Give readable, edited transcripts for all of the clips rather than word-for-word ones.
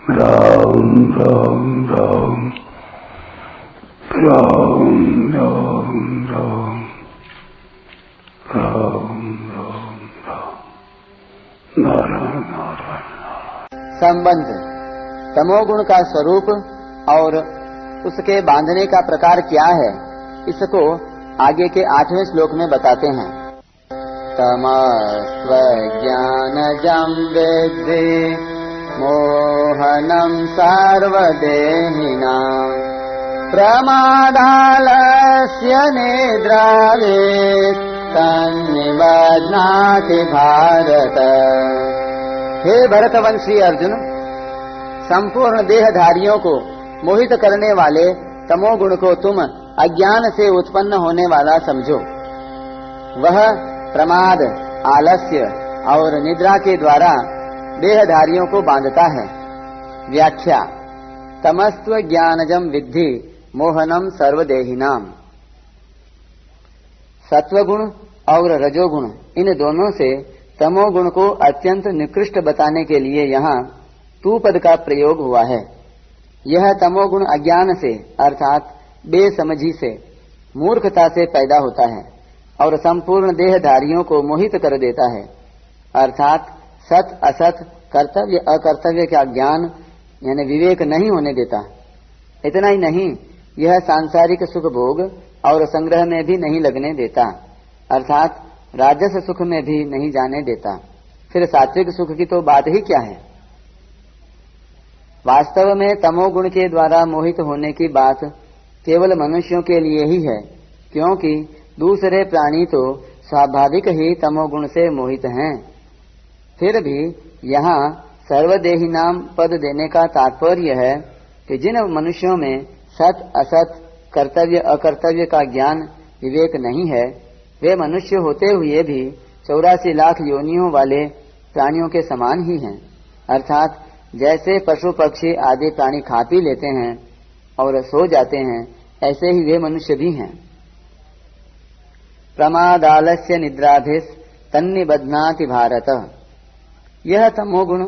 राम राम राम राम राम राम राम राम राम नारायण नारायण। संबंध तमोगुण का स्वरूप और उसके बांधने का प्रकार क्या है, इसको आगे के 8वें श्लोक में बताते हैं। तमस्त्वज्ञानजं विद्धि मोहनं सर्वदेहिनां प्रमादालस्य निद्रावेत् तन्निबध्नाति भारत। हे भरतवंशी अर्जुन, संपूर्ण देहधारियों को मोहित करने वाले तमोगुण को तुम अज्ञान से उत्पन्न होने वाला समझो। वह प्रमाद, आलस्य और निद्रा के द्वारा देहधारियों को बांधता है। व्याख्या: तमस्त्व ज्ञानजम विद्धि मोहनम सर्वदेहिनाम। सत्वगुण और रजोगुण, इन दोनों से तमोगुण को अत्यंत निकृष्ट बताने के लिए यहाँ तू पद का प्रयोग हुआ है। यह तमोगुण अज्ञान से अर्थात बेसमझी से, मूर्खता से पैदा होता है और संपूर्ण देहधारियों को मोहित कर देता है, अर्थात सत असत, कर्तव्य अकर्तव्य का ज्ञान यानी विवेक नहीं होने देता। इतना ही नहीं, यह सांसारिक सुख भोग और संग्रह में भी नहीं लगने देता, अर्थात राजस सुख में भी नहीं जाने देता। फिर सात्विक सुख की तो बात ही क्या है। वास्तव में तमोगुण के द्वारा मोहित होने की बात केवल मनुष्यों के लिए ही है, क्योंकि दूसरे प्राणी तो स्वाभाविक ही तमोगुण से मोहित हैं। फिर भी यहाँ सर्वदेही नाम पद देने का तात्पर्य है कि जिन मनुष्यों में सत असत, कर्तव्य अकर्तव्य का ज्ञान विवेक नहीं है, वे मनुष्य होते हुए भी 84 लाख योनियों वाले प्राणियों के समान ही हैं। अर्थात जैसे पशु पक्षी आदि प्राणी खा पी लेते हैं और सो जाते हैं, ऐसे ही वे मनुष्य भी हैं। प्रमादालस्य निद्राभिस तन्निबध्नाति भारत। यह तमोगुण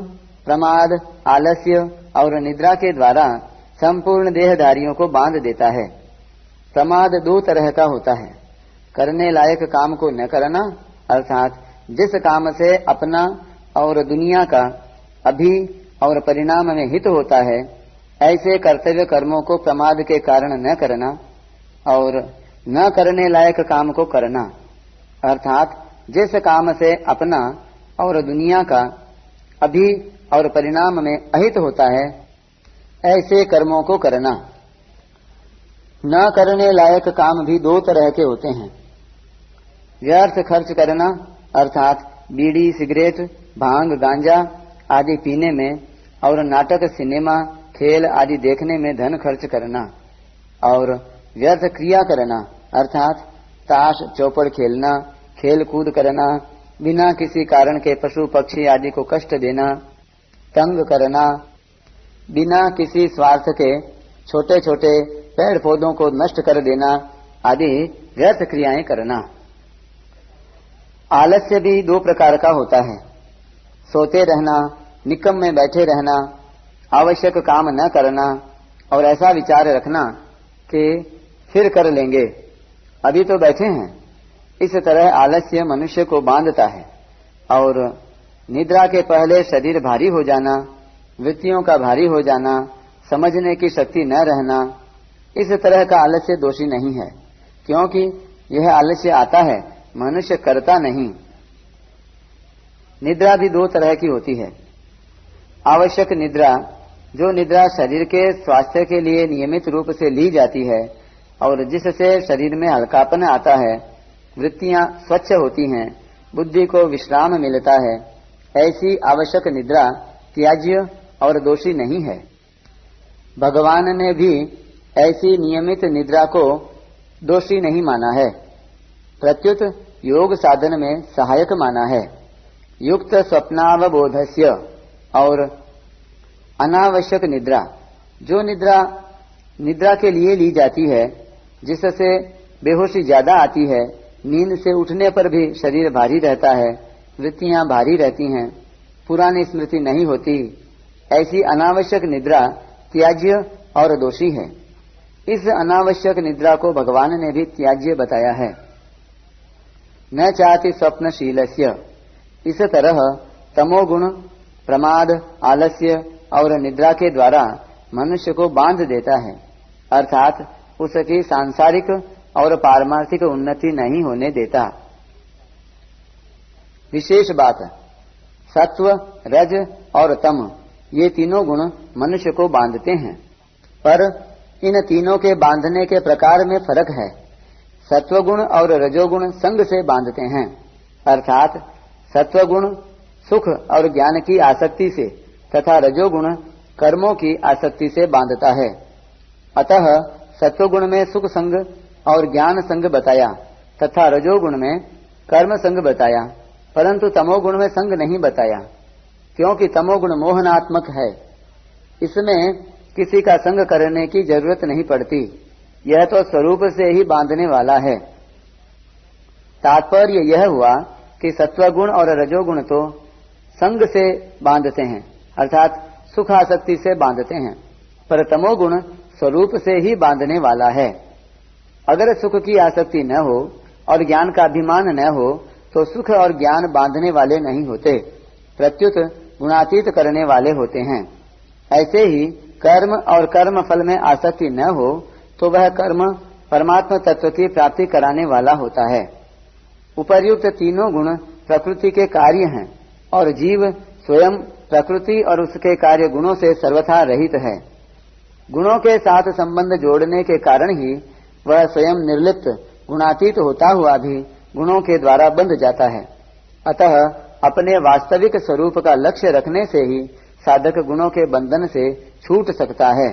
प्रमाद, आलस्य और निद्रा के द्वारा संपूर्ण देहधारियों को बांध देता है। प्रमाद 2 तरह का होता है। करने लायक काम को न करना, अर्थात जिस काम से अपना और दुनिया का अभी और परिणाम में हित होता है, ऐसे कर्तव्य कर्मों को प्रमाद के कारण न करना, और न करने लायक काम को करना, अर्थात जिस काम से अपना और दुनिया का अभी और परिणाम में अहित होता है, ऐसे कर्मों को करना। न करने लायक काम भी 2 तरह के होते हैं। व्यर्थ खर्च करना, अर्थात बीड़ी, सिगरेट, भांग, गांजा आदि पीने में और नाटक, सिनेमा, खेल आदि देखने में धन खर्च करना। और व्यर्थ क्रिया करना, अर्थात ताश चौपड़ खेलना, खेल कूद करना, बिना किसी कारण के पशु पक्षी आदि को कष्ट देना, तंग करना, बिना किसी स्वार्थ के छोटे छोटे पेड़ पौधों को नष्ट कर देना आदि व्यर्थ क्रियाएं करना। आलस्य भी 2 प्रकार का होता है। सोते रहना, निकम में बैठे रहना, आवश्यक काम न करना और ऐसा विचार रखना कि फिर कर लेंगे, अभी तो बैठे हैं। इस तरह आलस्य मनुष्य को बांधता है। और निद्रा के पहले शरीर भारी हो जाना, वृत्तियों का भारी हो जाना, समझने की शक्ति न रहना, इस तरह का आलस्य दोषी नहीं है, क्योंकि यह आलस्य आता है, मनुष्य करता नहीं। निद्रा भी 2 तरह की होती है। आवश्यक निद्रा, जो निद्रा शरीर के स्वास्थ्य के लिए नियमित रूप से ली जाती है और जिससे शरीर में हल्कापन आता है, वृत्तियां स्वच्छ होती हैं, बुद्धि को विश्राम मिलता है, ऐसी आवश्यक निद्रा त्याज्य और दोषी नहीं है। भगवान ने भी ऐसी नियमित निद्रा को दोषी नहीं माना है, प्रत्युत योग साधन में सहायक माना है। युक्त स्वप्नावबोधस्य और अनावश्यक निद्रा, जो निद्रा के लिए ली जाती है, जिससे बेहोशी ज्यादा आती है, नींद से उठने पर भी शरीर भारी रहता है, वृत्तियां भारी रहती हैं, पुरानी स्मृति नहीं होती, ऐसी अनावश्यक निद्रा त्याज्य और दोषी है। इस अनावश्यक निद्रा को भगवान ने भी त्याज्य बताया है। न चाति स्वप्नशीलस्य, इस तरह तमोगुण प्रमाद, आलस्य और निद्रा के द्वारा मनुष्य को बांध देता है, अर्थात उसकी सांसारिक और पारमार्थिक उन्नति नहीं होने देता। विशेष बात, सत्व, रज और तम ये तीनों गुण मनुष्य को बांधते हैं, पर इन तीनों के बांधने के प्रकार में फर्क है। सत्वगुण और रजोगुण संग से बांधते हैं, अर्थात सत्वगुण सुख और ज्ञान की आसक्ति से तथा रजोगुण कर्मों की आसक्ति से बांधता है। अतः सत्वगुण में सुख संग और ज्ञान संग बताया तथा रजोगुण में कर्म संग बताया, परंतु तमोगुण में संग नहीं बताया, क्योंकि तमोगुण मोहनात्मक है। इसमें किसी का संग करने की जरूरत नहीं पड़ती, यह तो स्वरूप से ही बांधने वाला है। तात्पर्य यह हुआ कि सत्वगुण और रजोगुण तो संग से बांधते हैं, अर्थात सुख आसक्ति से बांधते हैं, पर तमोगुण स्वरूप से ही बांधने वाला है। अगर सुख की आसक्ति न हो और ज्ञान का अभिमान न हो तो सुख और ज्ञान बांधने वाले नहीं होते, प्रत्युत गुणातीत करने वाले होते हैं। ऐसे ही कर्म और कर्म फल में आसक्ति न हो तो वह कर्म परमात्मा तत्व की प्राप्ति कराने वाला होता है। उपर्युक्त तीनों गुण प्रकृति के कार्य हैं और जीव स्वयं प्रकृति और उसके कार्य गुणों से सर्वथा रहित है। गुणों के साथ संबंध जोड़ने के कारण ही वह स्वयं निर्लिप्त गुणातीत होता हुआ भी गुणों के द्वारा बंध जाता है। अतः अपने वास्तविक स्वरूप का लक्ष्य रखने से ही साधक गुणों के बंधन से छूट सकता है।